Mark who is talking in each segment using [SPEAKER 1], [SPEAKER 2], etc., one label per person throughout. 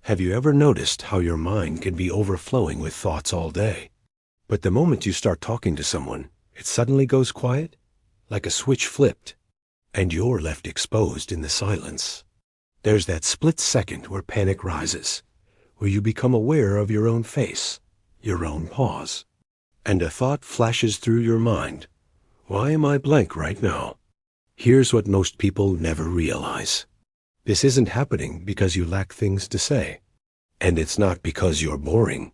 [SPEAKER 1] Have you ever noticed how your mind can be overflowing with thoughts all day? But the moment you start talking to someone, it suddenly goes quiet, like a switch flipped, and you're left exposed in the silence. There's that split second where panic rises, where you become aware of your own face, your own pause, and a thought flashes through your mind. Why am I blank right now? Here's what most people never realize. This isn't happening because you lack things to say. And it's not because you're boring.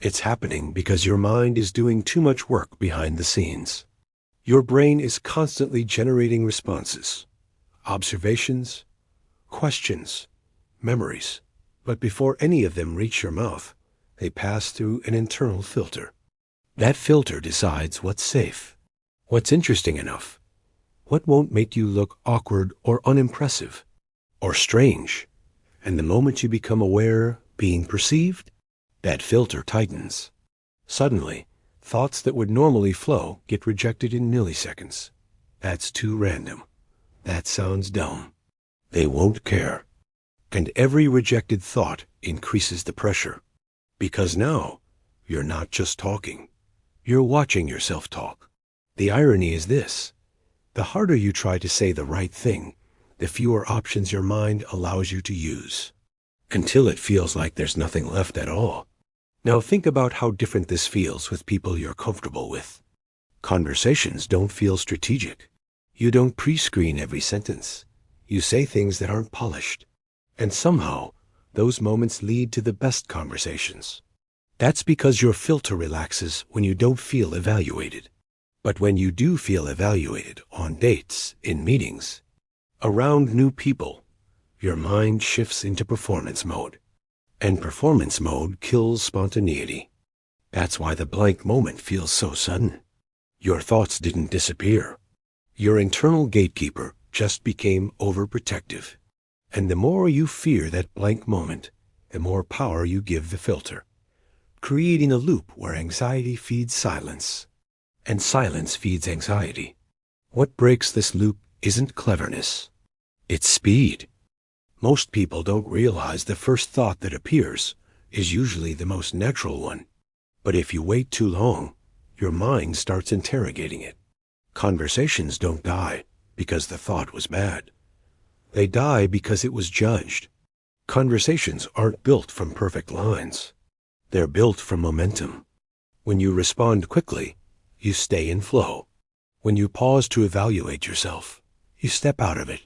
[SPEAKER 1] It's happening because your mind is doing too much work behind the scenes. Your brain is constantly generating responses, observations, questions, memories. But before any of them reach your mouth, they pass through an internal filter. That filter decides what's safe, what's interesting enough, what won't make you look awkward or unimpressive, or strange. And the moment you become aware, being perceived, that filter tightens. Suddenly, thoughts that would normally flow get rejected in milliseconds. That's too random. That sounds dumb. They won't care. And every rejected thought increases the pressure. Because now, you're not just talking. You're watching yourself talk. The irony is this: the harder you try to say the right thing, the fewer options your mind allows you to use, until it feels like there's nothing left at all. Now think about how different this feels with people you're comfortable with. Conversations don't feel strategic. You don't pre-screen every sentence. You say things that aren't polished. And somehow, those moments lead to the best conversations. That's because your filter relaxes when you don't feel evaluated. But when you do feel evaluated, on dates, in meetings, around new people, your mind shifts into performance mode. And performance mode kills spontaneity. That's why the blank moment feels so sudden. Your thoughts didn't disappear. Your internal gatekeeper just became overprotective. And the more you fear that blank moment, the more power you give the filter, creating a loop where anxiety feeds silence, and silence feeds anxiety. What breaks this loop isn't cleverness. It's speed. Most people don't realize the first thought that appears is usually the most natural one. But if you wait too long, your mind starts interrogating it. Conversations don't die because the thought was bad. They die because it was judged. Conversations aren't built from perfect lines. They're built from momentum. When you respond quickly, you stay in flow. When you pause to evaluate yourself, you step out of it.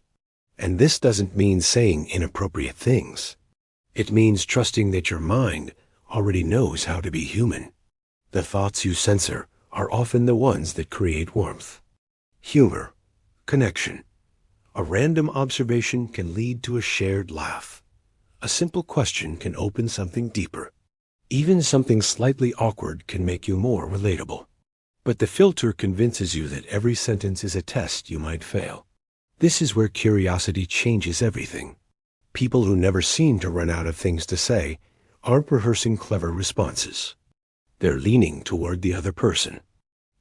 [SPEAKER 1] And this doesn't mean saying inappropriate things. It means trusting that your mind already knows how to be human. The thoughts you censor are often the ones that create warmth, humor, connection. A random observation can lead to a shared laugh. A simple question can open something deeper. Even something slightly awkward can make you more relatable. But the filter convinces you that every sentence is a test you might fail. This is where curiosity changes everything. People who never seem to run out of things to say aren't rehearsing clever responses. They're leaning toward the other person.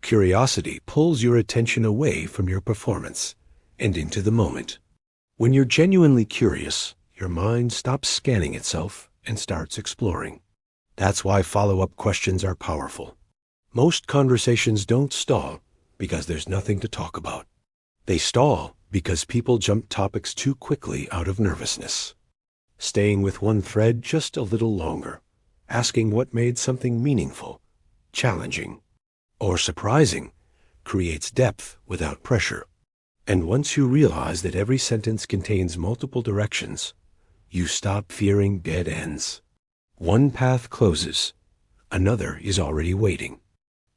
[SPEAKER 1] Curiosity pulls your attention away from your performance and into the moment. When you're genuinely curious, your mind stops scanning itself and starts exploring. That's why follow-up questions are powerful. Most conversations don't stall because there's nothing to talk about. They stall because people jump topics too quickly out of nervousness. Staying with one thread just a little longer, asking what made something meaningful, challenging, or surprising, creates depth without pressure. And once you realize that every sentence contains multiple directions, you stop fearing dead ends. One path closes, another is already waiting.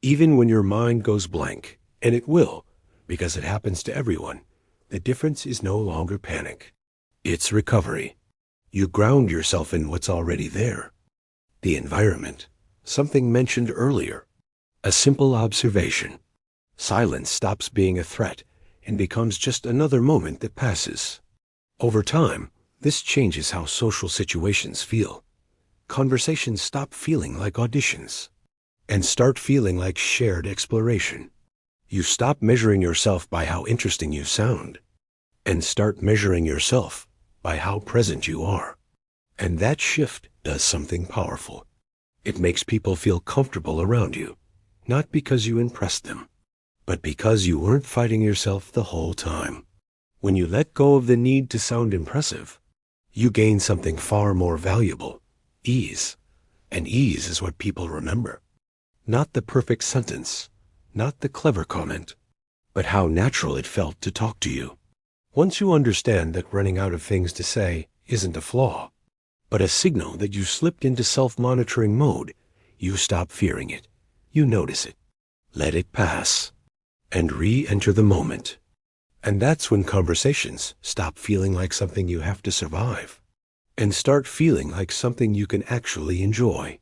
[SPEAKER 1] Even when your mind goes blank, and it will, because it happens to everyone, the difference is no longer panic. It's recovery. You ground yourself in what's already there. The environment, something mentioned earlier, a simple observation. Silence stops being a threat and becomes just another moment that passes. Over time, this changes how social situations feel. Conversations stop feeling like auditions and start feeling like shared exploration. You stop measuring yourself by how interesting you sound and start measuring yourself by how present you are. And that shift does something powerful. It makes people feel comfortable around you, not because you impressed them, but because you weren't fighting yourself the whole time. When you let go of the need to sound impressive, you gain something far more valuable: ease. And ease is what people remember. Not the perfect sentence, not the clever comment, but how natural it felt to talk to you. Once you understand that running out of things to say isn't a flaw, but a signal that you slipped into self-monitoring mode, you stop fearing it. You notice it, let it pass, and re-enter the moment. And that's when conversations stop feeling like something you have to survive and start feeling like something you can actually enjoy.